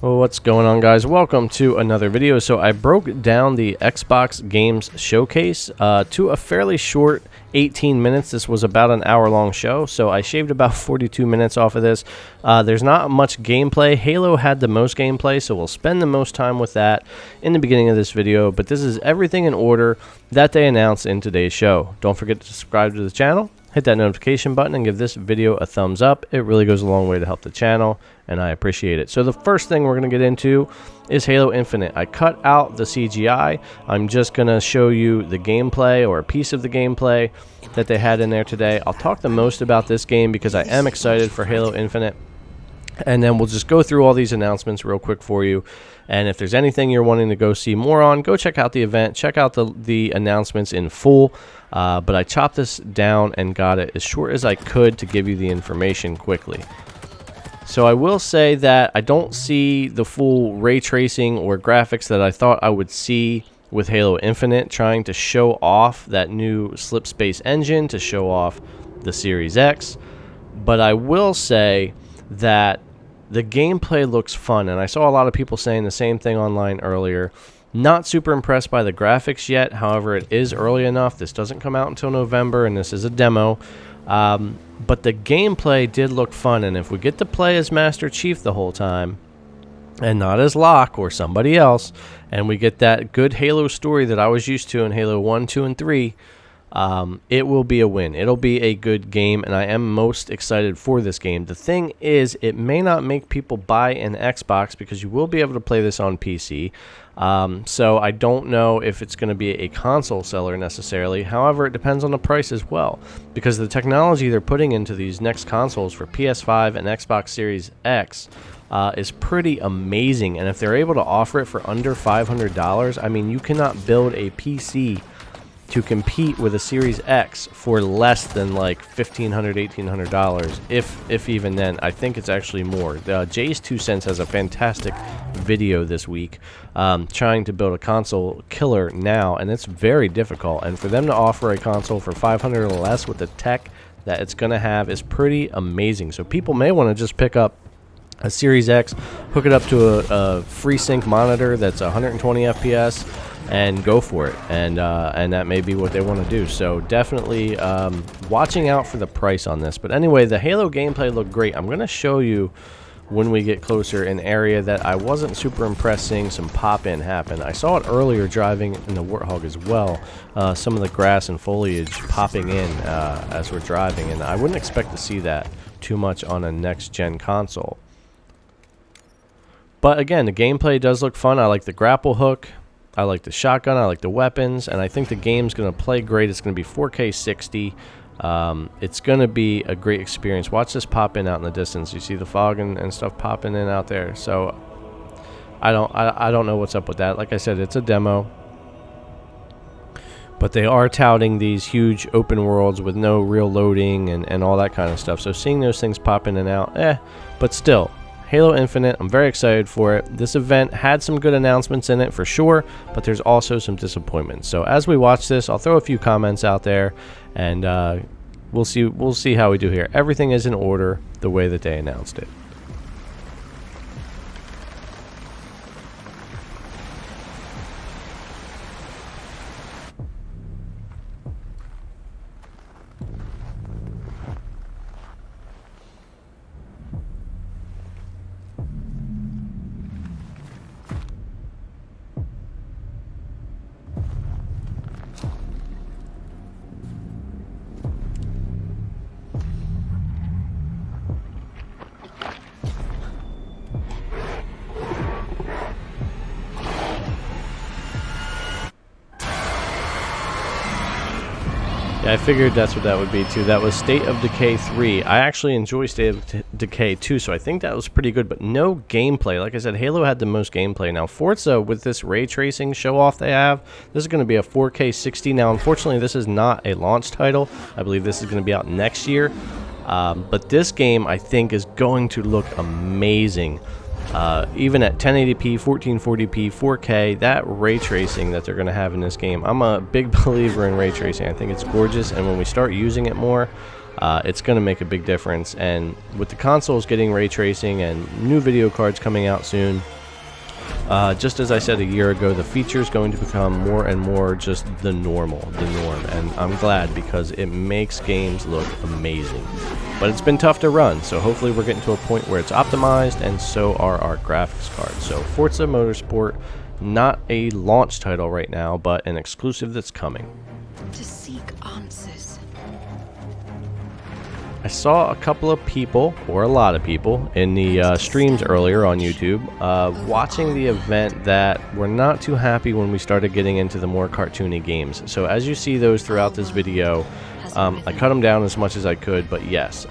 Well, what's going on, guys? Welcome to another video. So I broke down the Xbox Games Showcase to a fairly short 18 minutes. This was about an hour-long show, so I shaved about 42 minutes off of this. There's not much gameplay. Halo had the most gameplay, so we'll spend the most time with that in the beginning of this video. But this is everything in order that they announced in today's show. Don't forget to subscribe to the channel. Hit that notification button and give this video a thumbs up. It really goes a long way to help the channel, and I appreciate it. So the first thing we're going to get into is Halo Infinite. I cut out the CGI. I'm just going to show you the gameplay, or a piece of the gameplay that they had in there today. I'll talk the most about this game because I am excited for Halo Infinite. And then we'll just go through all these announcements real quick for you. And if there's anything you're wanting to go see more on, go check out the event. Check out the announcements in full. But I chopped this down and got it as short as I could to give you the information quickly. So I will say that I don't see the full ray tracing or graphics that I thought I would see with Halo Infinite, trying to show off that new slip space engine, to show off the Series X. But I will say that the gameplay looks fun, and I saw a lot of people saying the same thing online earlier. Not super impressed by the graphics yet. However, it is early enough. This doesn't come out until November, and this is a demo. But the gameplay did look fun, and if we get to play as Master Chief the whole time and not as Locke or somebody else, and we get that good Halo story that I was used to in Halo 1, 2, and 3, it will be a win. It'll be a good game, and I am most excited for this game. The thing is, it may not make people buy an Xbox because you will be able to play this on PC. So I don't know if it's going to be a console seller necessarily. However, it depends on the price as well, because the technology they're putting into these next consoles for PS5 and Xbox Series X is pretty amazing. And if they're able to offer it for under $500, I mean, you cannot build a PC to compete with a Series X for less than like $1,500, $1,800, if even then. I think it's actually more. Jay's 2 Cents has a fantastic video this week trying to build a console killer now, and it's very difficult. And for them to offer a console for $500 or less with the tech that it's going to have is pretty amazing. So people may want to just pick up a Series X, hook it up to a FreeSync monitor that's 120 FPS, and go for it, and that may be what they want to do. So definitely watching out for the price on this. But anyway, the Halo gameplay looked great. I'm going to show you when we get closer an area that I wasn't super impressed seeing some pop-in happen. I saw it earlier driving in the Warthog as well, some of the grass and foliage popping in as we're driving, and I wouldn't expect to see that too much on a next-gen console. But again, the gameplay does look fun. I like the grapple hook. I like the shotgun. I like the weapons. And I think the game's going to play great. It's going to be 4K 60. It's going to be a great experience. Watch this pop in out in the distance. You see the fog and stuff popping in out there. So I don't know what's up with that. Like I said, it's a demo. But they are touting these huge open worlds with no real loading and all that kind of stuff. So seeing those things pop in and out, but still. Halo Infinite, I'm very excited for it. This event had some good announcements in it for sure, but there's also some disappointments. So as we watch this, I'll throw a few comments out there, and we'll see how we do here. Everything is in order the way that they announced it. I figured that's what that would be too. That was State of Decay 3. I actually enjoy State of Decay 2, so I think that was pretty good, but no gameplay. Like I said, Halo had the most gameplay. Now, Forza, with this ray tracing show-off they have, this is going to be a 4K 60. Now, unfortunately, this is not a launch title. I believe this is going to be out next year. But this game, I think, is going to look amazing. Even at 1080p, 1440p, 4K, that ray tracing that they're going to have in this game, I'm a big believer in ray tracing. I think it's gorgeous, and when we start using it more, it's going to make a big difference. And with the consoles getting ray tracing and new video cards coming out soon, just as I said a year ago, the feature is going to become more and more just the norm, and I'm glad because it makes games look amazing. But it's been tough to run, so hopefully we're getting to a point where it's optimized, and so are our graphics cards. So Forza Motorsport, not a launch title right now, but an exclusive that's coming. To seek answers. I saw a couple of people, or a lot of people, in the streams earlier on YouTube watching the event that were not too happy when we started getting into the more cartoony games. So as you see those throughout this video, I cut them down as much as I could, but yes,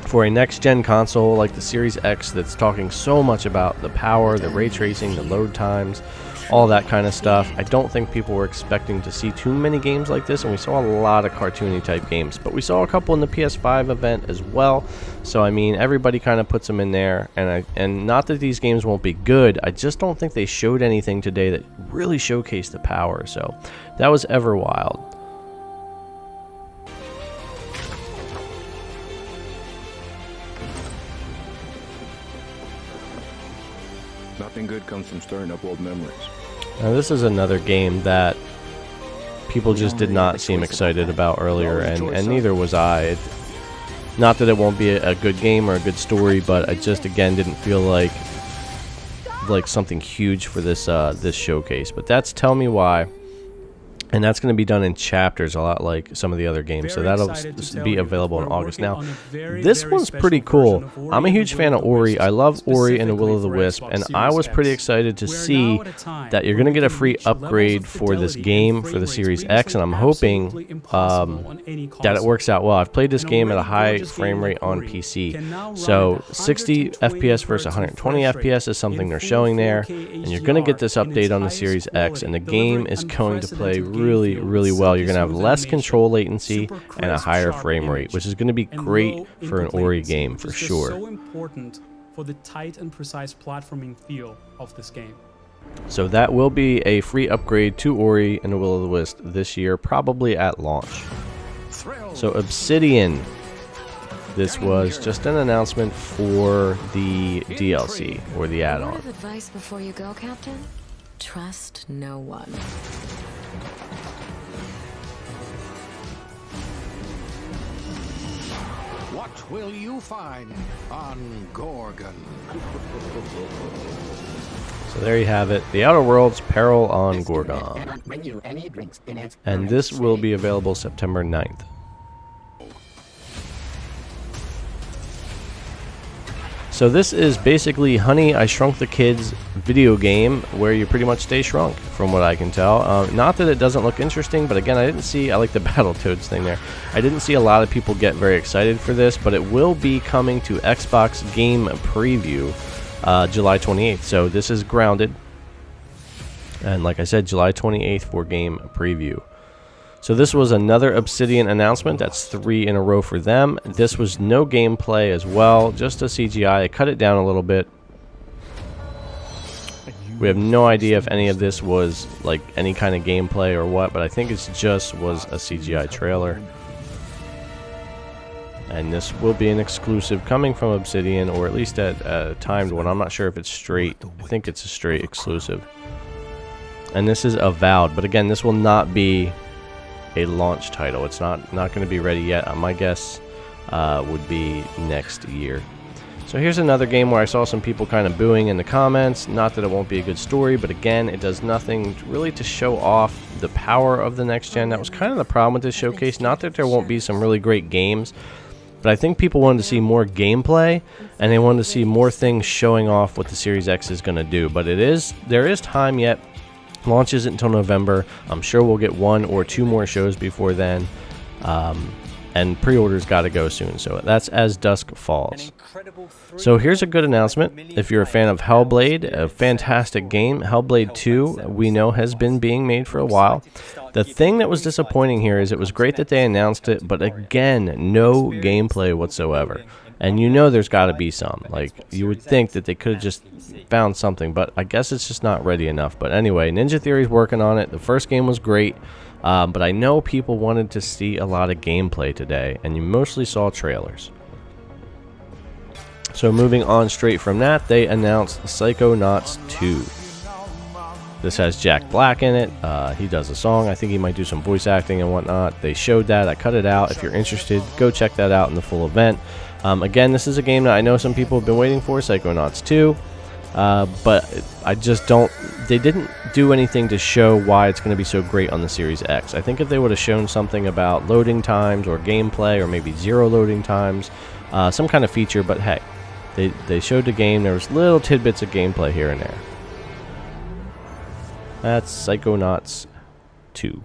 for a next-gen console like the Series X that's talking so much about the power, the ray tracing, the load times, all that kind of stuff, I don't think people were expecting to see too many games like this, and we saw a lot of cartoony type games. But we saw a couple in the PS5 event as well, so I mean, everybody kind of puts them in there, and not that these games won't be good, I just don't think they showed anything today that really showcased the power, so that was Everwild. Nothing good comes from stirring up old memories. Now this is another game that people just did not seem excited about earlier, and neither was I. Not that it won't be a good game or a good story, but I just again didn't feel like something huge for this this showcase. But that's Tell Me Why, and that's going to be done in chapters, a lot like some of the other games. So that'll be available in August. Now, this one's pretty cool. I'm a huge fan of Ori. I love Ori and the Will of the Wisp, and I was pretty excited to see that you're going to get a free upgrade for this game for the Series X, and I'm hoping that it works out well. I've played this game at a high frame rate on PC. So 60 FPS versus 120 FPS is something they're showing there, and you're going to get this update on the Series X, and the game is going to play really well. You're going to have less control latency and a higher frame rate, which is going to be great for an Ori game for sure. So important for the tight and precise platforming feel of this game. So that will be a free upgrade to Ori and the Will of the Wisp this year, probably at launch. So Obsidian, this was just an announcement for the DLC or the add-on. Word of advice before you go, Captain? Trust no one. What will you find on Gorgon? So there you have it, The Outer Worlds Peril on Gorgon. And this will be available September 9th. So this is basically Honey, I Shrunk the Kids video game where you pretty much stay shrunk, from what I can tell. Not that it doesn't look interesting, but again, I like the Battletoads thing there. I didn't see a lot of people get very excited for this, but it will be coming to Xbox Game Preview July 28th. So this is Grounded. And like I said, July 28th for Game Preview. So this was another Obsidian announcement. That's 3 in a row for them. This was no gameplay as well, just a CGI. I cut it down a little bit. We have no idea if any of this was like any kind of gameplay or what, but I think it just was a CGI trailer. And this will be an exclusive coming from Obsidian, or at least at a timed one. I'm not sure if it's straight. I think it's a straight exclusive. And this is Avowed, but again, this will not be a launch title. It's not going to be ready yet. My guess would be next year. So here's another game where I saw some people kind of booing in the comments. Not that it won't be a good story, but again, it does nothing really to show off the power of the next gen. That was kind of the problem with this showcase. Not that there won't be some really great games, but I think people wanted to see more gameplay, and they wanted to see more things showing off what the Series X is going to do. But there is time yet. Launch isn't until November. I'm sure we'll get 1 or 2 more shows before then. And pre-orders got to go soon. So that's As Dusk Falls. So here's a good announcement. If you're a fan of Hellblade, a fantastic game. Hellblade 2, we know, has been being made for a while. The thing that was disappointing here is it was great that they announced it, but again, no gameplay whatsoever. And you know there's got to be some. Like, you would think that they could have just found something, but I guess it's just not ready enough. But anyway, Ninja Theory's working on it. The first game was great. But I know people wanted to see a lot of gameplay today, and you mostly saw trailers. So moving on straight from that, they announced Psychonauts 2. This has Jack Black in it. He does a song. I think he might do some voice acting and whatnot. They showed that. I cut it out. If you're interested, go check that out in the full event. Again, this is a game that I know some people have been waiting for, Psychonauts 2. But I just don't... They didn't do anything to show why it's going to be so great on the Series X. I think if they would have shown something about loading times or gameplay or maybe zero loading times, some kind of feature, but hey, they showed the game. There was little tidbits of gameplay here and there. That's Psychonauts 2.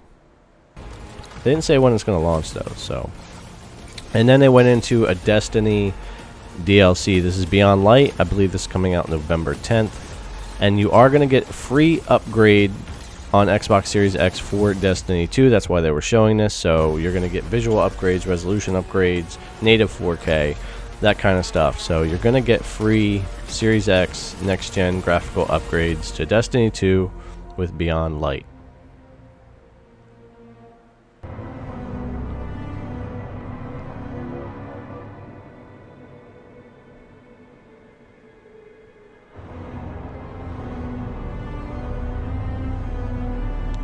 They didn't say when it's going to launch, though, so... And then they went into a Destiny DLC. This is Beyond Light. I believe this is coming out November 10th. And you are going to get free upgrade on Xbox Series X for Destiny 2. That's why they were showing this. So you're going to get visual upgrades, resolution upgrades, native 4K, that kind of stuff. So you're going to get free Series X next-gen graphical upgrades to Destiny 2 with Beyond Light.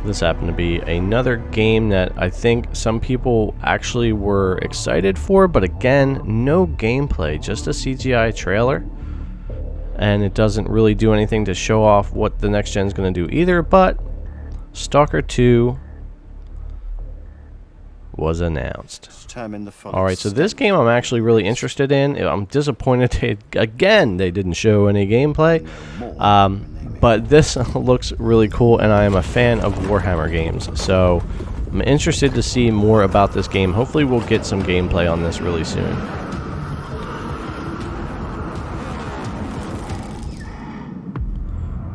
This happened to be another game that I think some people actually were excited for, but again, no gameplay, just a CGI trailer. And it doesn't really do anything to show off what the next gen is going to do either, but Stalker 2 was announced. Alright, so this game I'm actually really interested in. I'm disappointed they didn't show any gameplay. But this looks really cool, and I am a fan of Warhammer games, so I'm interested to see more about this game. Hopefully we'll get some gameplay on this really soon.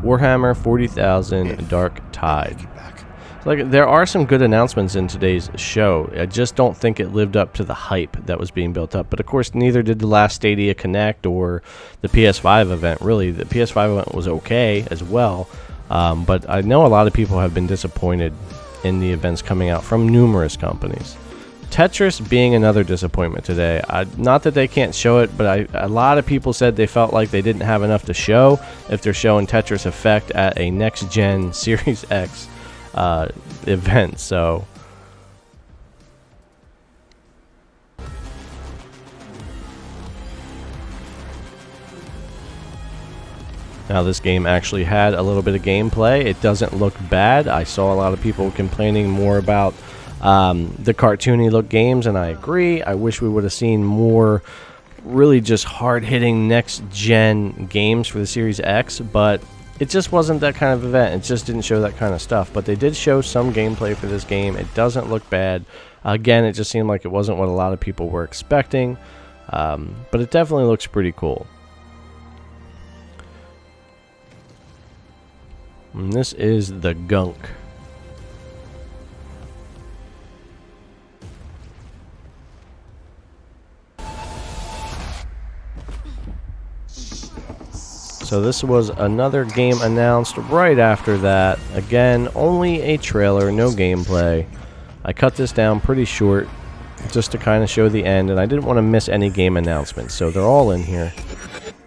Warhammer 40,000 Darktide. Like, there are some good announcements in today's show. I just don't think it lived up to the hype that was being built up. But of course, neither did the last Stadia Connect or the PS5 event. Really, the PS5 event was okay as well. But I know a lot of people have been disappointed in the events coming out from numerous companies. Tetris being another disappointment today. Not that they can't show it, but a lot of people said they felt like they didn't have enough to show if they're showing Tetris Effect at a next-gen Series X event. So now this game actually had a little bit of gameplay. It doesn't look bad. I saw a lot of people complaining more about the cartoony look games, and I agree. I wish we would have seen more really just hard-hitting next-gen games for the Series X, but it just wasn't that kind of event. It just didn't show that kind of stuff. But they did show some gameplay for this game. It doesn't look bad. Again, it just seemed like it wasn't what a lot of people were expecting. But it definitely looks pretty cool. And this is the Gunk. So this was another game announced right after that. Again, only a trailer, no gameplay. I cut this down pretty short just to kind of show the end, and I didn't want to miss any game announcements, so they're all in here.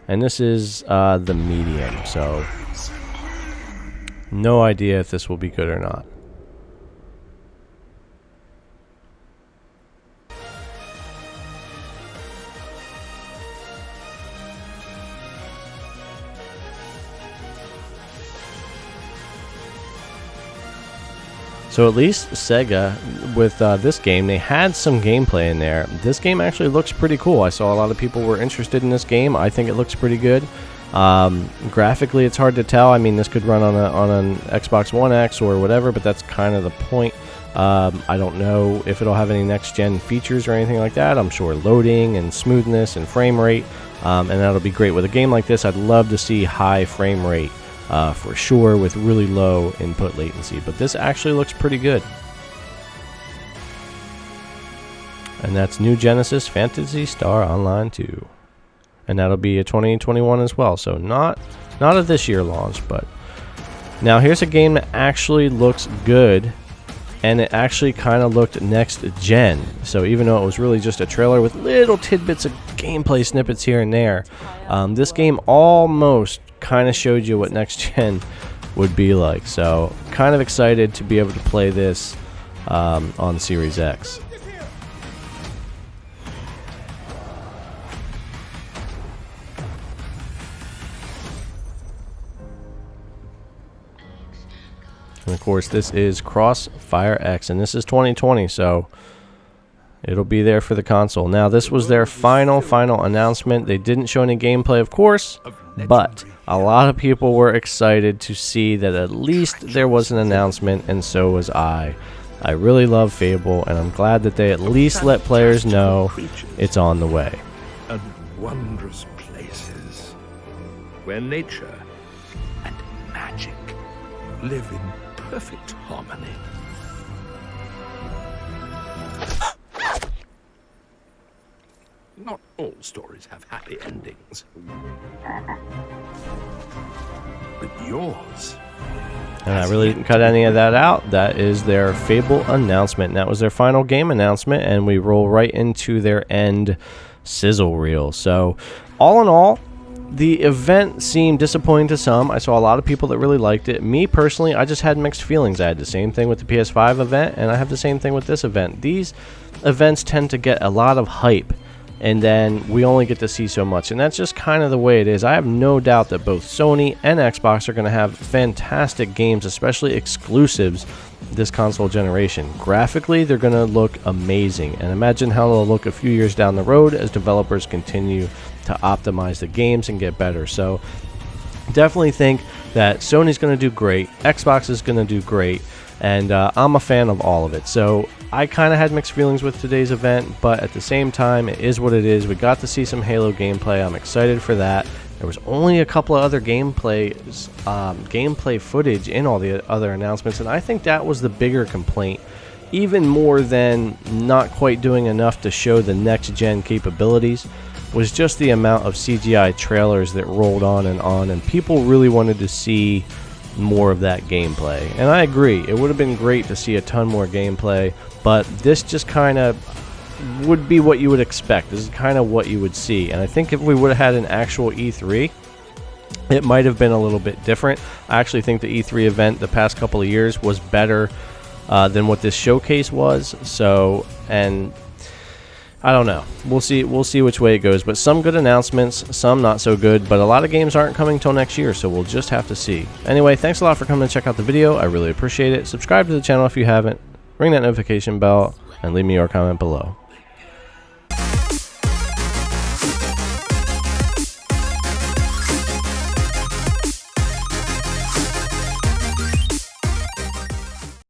And this is the Medium, so no idea if this will be good or not. So at least Sega, with this game, they had some gameplay in there. This game actually looks pretty cool. I saw a lot of people were interested in this game. I think it looks pretty good. Graphically, it's hard to tell. I mean, this could run on an Xbox One X or whatever, but that's kind of the point. I don't know if it'll have any next-gen features or anything like that. I'm sure loading and smoothness and frame rate, and that'll be great. With a game like this, I'd love to see high frame rate. For sure, with really low input latency, but this actually looks pretty good. And that's New Genesis Phantasy Star Online 2, and that'll be a 2021 as well. So not a this year launch, but now here's a game that actually looks good. and it actually kind of looked next gen. So even though it was really just a trailer with little tidbits of gameplay snippets here and there, this game almost kind of showed you what next gen would be like. So kind of excited to be able to play this on Series X. And of course, this is Crossfire X, and this is 2020, so it'll be there for the console. Now, this was their final announcement. They didn't show any gameplay, of course, but a lot of people were excited to see that at least there was an announcement, and so was I. I really love Fable, and I'm glad that they at least let players know it's on the way. And wondrous places where nature and magic live in perfect harmony. Not all stories have happy endings. But yours. And I really didn't cut any of that out. That is their Fable announcement. And that was their final game announcement, and we roll right into their end sizzle reel. So all in all, the event seemed disappointing to some. I saw a lot of people that really liked it. Me personally, I just had mixed feelings. I had the same thing with the PS5 event, and I have the same thing with this event. These events tend to get a lot of hype, and then we only get to see so much, and that's just kind of the way it is. I have no doubt that both Sony and Xbox are going to have fantastic games, especially exclusives this console generation. Graphically, they're going to look amazing, and imagine how they'll look a few years down the road as developers continue to optimize the games and get better. So definitely think that Sony's going to do great, Xbox is going to do great, and I'm a fan of all of it. So I kind of had mixed feelings with today's event, but at the same time, it is what it is. We got to see some Halo gameplay. I'm excited for that. There was only a couple of other gameplay footage in all the other announcements, and I think that was the bigger complaint, even more than not quite doing enough to show the next-gen capabilities, was just the amount of CGI trailers that rolled on, and people really wanted to see more of that gameplay. And I agree, it would have been great to see a ton more gameplay, but this just kind of would be what you would expect. This is kind of what you would see, and I think if we would have had an actual E3, it might have been a little bit different. I actually think the E3 event the past couple of years was better than what this showcase was. So, and I don't know. We'll see which way it goes. But some good announcements, some not so good. But a lot of games aren't coming till next year, so we'll just have to see. Anyway, thanks a lot for coming to check out the video. I really appreciate it. Subscribe to the channel if you haven't. Ring that notification bell and leave me your comment below.